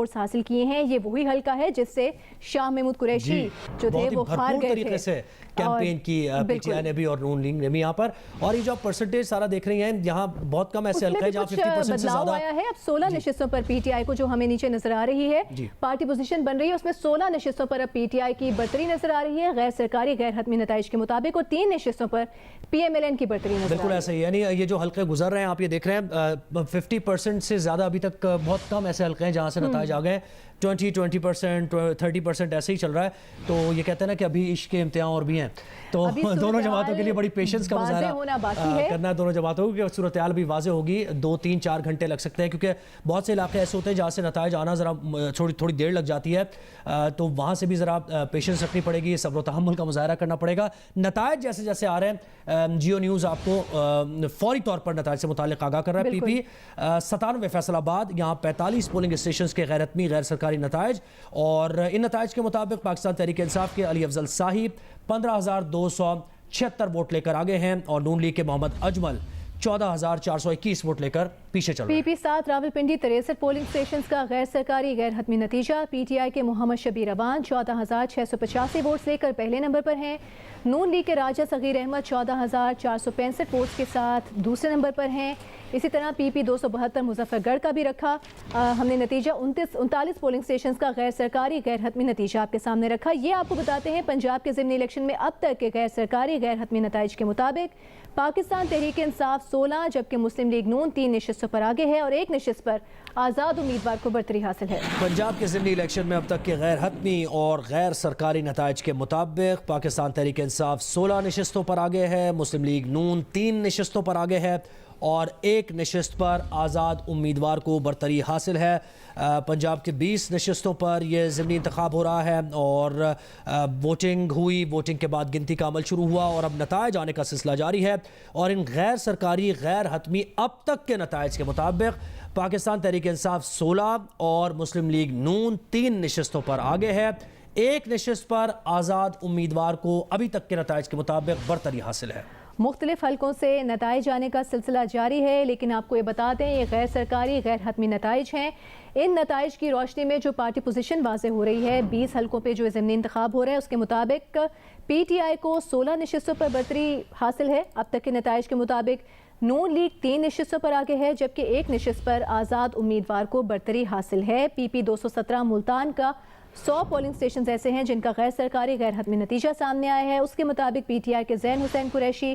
Votes حاصل کیے ہیں. یہ وہی حلقہ ہے جس سے شاہ محمود قریشی جو تھے وہ ہار گئے تھے. کیمپین کی پی ٹی آئی نے بھی اور نون لیگ نے بھی یہاں پر. اور یہ جو پرسنٹیج سارا دیکھ رہی ہیں یہاں بہت کم ایسے حلقے ہیں جہاں 50% سے زیادہ آیا ہے. اب 16 نشستوں پر پی ٹی آئی کو جو ہمیں نیچے نظر آ رہی ہے پارٹی پوزیشن بن رہی ہے اس میں 16 نشستوں پر اب پی ٹی آئی کی برتری نظر آ رہی ہے غیر سرکاری غیر حتمی نتائج کے مطابق, اور 3 نشستوں پر پی ایم ایل این کی برتری نظر آ رہی ہے. بالکل ایسا ہی, یعنی یہ جو حلقے گزر رہے ہیں آپ یہ دیکھ رہے ہیں 50% سے زیادہ ابھی تک بہت کم ایسے حلقے ہیں جہاں سے نتائج آ گئے. 20% 30% ایسے ہی چل رہا ہے. تو یہ کہتے ہیں نا کہ ابھی عشق کے امتحان اور بھی ہیں, تو دونوں جماعتوں کے لیے بڑی پیشنس کا مظاہرہ کرنا ہے دونوں جماعتوں کو, کہ صورتحال بھی واضح ہوگی. 2-3-4 گھنٹے لگ سکتے ہیں کیونکہ بہت سے علاقے ایسے ہوتے ہیں جہاں سے نتائج آنا ذرا تھوڑی دیر لگ جاتی ہے, تو وہاں سے بھی ذرا پیشنس رکھنی پڑے گی, صبر و تحمل کا مظاہرہ کرنا پڑے گا. نتائج جیسے جیسے آ رہے ہیں جیو نیوز آپ کو فوری طور پر نتائج سے متعلق آگاہ کر رہا ہے. پی پی 97 فیصل آباد, یہاں 45 پولنگ اسٹیشنز کے غیر حتمی غیر سرکاری نتائج, اور ان نتائج کے مطابق پاکستان تحریک انصاف کے علی افضل صاحب 15,276 ووٹ لے کر آگے ہیں, اور نون لیگ کے محمد اجمل 14,421 ووٹ لے کر پیچھے چل رہے ہیں. پی پی 7 راولپنڈی 63 پولنگ سٹیشنز کا غیر سرکاری غیر حتمی نتیجہ. پی ٹی آئی کے محمد شبیر اوان 14,685 ووٹس لے کر پہلے نمبر پر ہیں. نون لیگ کے راجہ صغیر احمد 14,465 ووٹس کے ساتھ دوسرے نمبر پر ہیں. اسی طرح پی پی 272 مظفر گڑھ کا بھی رکھا. ہم نے نتیجہ 39 پولنگ سٹیشنز کا غیر سرکاری غیر حتمی نتیجہ آپ کے سامنے رکھا. یہ آپ کو بتاتے ہیں پنجاب کے ضمنی الیکشن میں اب تک کے غیر سرکاری غیر حتمی نتائج کے مطابق پاکستان تحریک انصاف 16 جبکہ مسلم لیگ نون 3 نشستوں پر آگے ہے, اور 1 نشست پر آزاد امیدوار کو برتری حاصل ہے. پنجاب کے ضمنی الیکشن میں اب تک کے غیر حتمی اور غیر سرکاری نتائج کے مطابق پاکستان تحریک انصاف 16 نشستوں پر آگے ہے, مسلم لیگ نون 3 نشستوں پر آگے ہے, اور 1 نشست پر آزاد امیدوار کو برتری حاصل ہے. پنجاب کے 20 نشستوں پر یہ ضمنی انتخاب ہو رہا ہے, اور ووٹنگ ہوئی, ووٹنگ کے بعد گنتی کا عمل شروع ہوا, اور اب نتائج آنے کا سلسلہ جاری ہے. اور ان غیر سرکاری غیر حتمی اب تک کے نتائج کے مطابق پاکستان تحریک انصاف 16 اور مسلم لیگ نون 3 نشستوں پر آگے ہے. 1 نشست پر آزاد امیدوار کو ابھی تک کے نتائج کے مطابق برتری حاصل ہے. مختلف حلقوں سے نتائج آنے کا سلسلہ جاری ہے, لیکن آپ کو یہ بتا دیں یہ غیر سرکاری غیر حتمی نتائج ہیں. ان نتائج کی روشنی میں جو پارٹی پوزیشن واضح ہو رہی ہے 20 حلقوں پہ جو ضمنی انتخاب ہو رہا ہے اس کے مطابق پی ٹی آئی کو 16 نشستوں پر برتری حاصل ہے. اب تک کے نتائج کے مطابق نون لیگ 3 نشستوں پر آگے ہے, جبکہ 1 نشست پر آزاد امیدوار کو برتری حاصل ہے. پی پی 217 ملتان کا 100 پولنگ سٹیشنز ایسے ہیں جن کا غیر سرکاری غیر حتمی نتیجہ سامنے آیا ہے. اس کے مطابق پی ٹی آئی کے زین حسین قریشی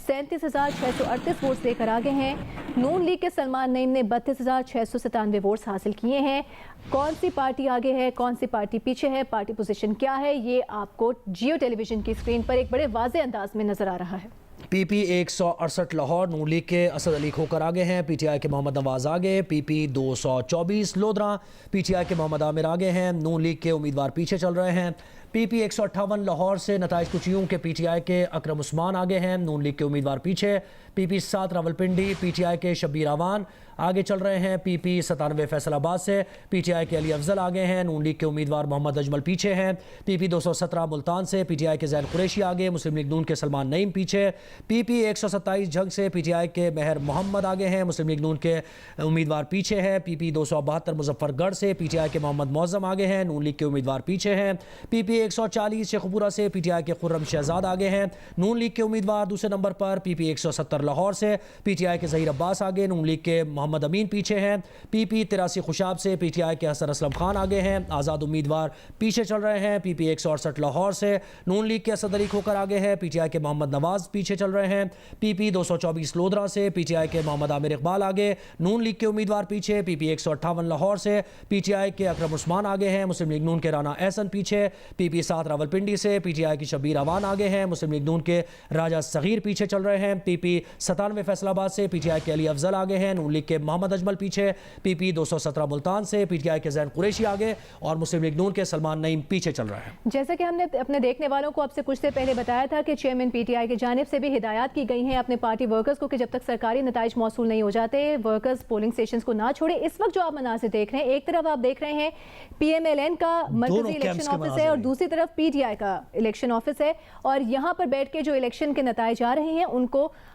37,638 ووٹس لے کر آگے ہیں. نون لیگ کے سلمان نعیم نے 32,697 ووٹس حاصل کیے ہیں. کون سی پارٹی آگے ہے, کون سی پارٹی پیچھے ہے, پارٹی پوزیشن کیا ہے, یہ آپ کو جیو ٹیلی ویژن کی اسکرین پر ایک بڑے واضح انداز میں نظر آ رہا ہے. پی پی 168 لاہور نون لیگ کے اسد علی کھوکر آگے ہیں, پی ٹی آئی کے محمد نواز آگے. پی پی 224 لودھراں پی ٹی آئی کے محمد عامر آگے ہیں, نون لیگ کے امیدوار پیچھے چل رہے ہیں. پی پی 158 لاہور سے نتائج کچھ یوں کہ پی ٹی آئی کے اکرم عثمان آگے ہیں, نون لیگ کے امیدوار پیچھے. پی پی 7 راولپنڈی پی ٹی آئی کے شبیر اوان آگے چل رہے ہیں. پی پی 97 فیصل آباد سے پی ٹی آئی کے علی افضل آگے ہیں, نون لیگ کے امیدوار محمد اجمل پیچھے ہیں. پی پی 217 ملتان سے پی ٹی آئی کے زین قریشی آگے, مسلم لیگ نون کے سلمان نعیم پیچھے. پی پی 127 جھنگ سے پی ٹی آئی کے مہر محمد آگے ہیں, مسلم لیگ نون کے امیدوار پیچھے ہیں. پی پی 272 مظفر گڑھ سے پی ٹی آئی کے محمد معظم آگے ہیں, نون لیگ کے امیدوار پیچھے ہیں. پی پی 140 شیخ پورہ سے پی ٹی آئی کے خرم شہزاد آگے ہیں, نون لیگ کے امیدوار دوسرے نمبر پر. پی پی 170 لاہور سے پی ٹی آئی کے ظہیر عباس آگے, نون لیگ کے محمد امین پیچھے ہیں. پی پی 83 خوشاب سے پی ٹی آئی کے حسن اسلم خان آگے ہیں, آزاد امیدوار پیچھے چل رہے ہیں. پی پی 168 لاہور سے نون لیگ کے اسد علی کھوکر آگے ہیں, پی ٹی آئی کے محمد نواز پیچھے چل رہے ہیں. پی پی 224 لودھراں سے پی ٹی آئی کے محمد عامر اقبال آگے, نون لیگ کے امیدوار پیچھے. پی پی 158 لاہور سے پی ٹی آئی کے اکرم عثمان آگے ہیں, مسلم لیگ نون کے رانا احسن پیچھے. پی پی 7 راولپنڈی سے پی ٹی آئی کی شبیر اوان آگے ہیں, مسلم لیگ نون کے راجہ صغیر پیچھے چل رہے ہیں. پی پی 97 فیصل آباد سے پی ٹی آئی کے علی افضل آگے ہیں, نون لیگ کے محمد اجمل پیچھے. پی پی 217 ملتان سے پی ٹی آئی کے زین قریشی آگے, اور مسلم لیگ نون کے سلمان نعیم پیچھے چل رہا ہے. جیسا کہ ہم نے اپنے دیکھنے والوں کو اب سے کچھ دیر پہلے بتایا تھا کہ چیئرمین پی ٹی آئی کی جانب سے بھی ہدایات کی گئی ہیں اپنے پارٹی ورکرز کو کہ جب تک سرکاری نتائج موصول نہیں ہو جاتے ورکرز پولنگ سٹیشنز کو نہ چھوڑیں. اس وقت جو آپ مناظر دیکھ رہے ہیں, ایک طرف آپ دیکھ رہے ہیں پی ایم ایل این کا مرکزی الیکشن آفس ہے, اور دوسری طرف پی ٹی آئی کا الیکشن آفس ہے, اور یہاں پر بیٹھ کے جو الیکشن کے نتائج آ رہے ہیں ان کو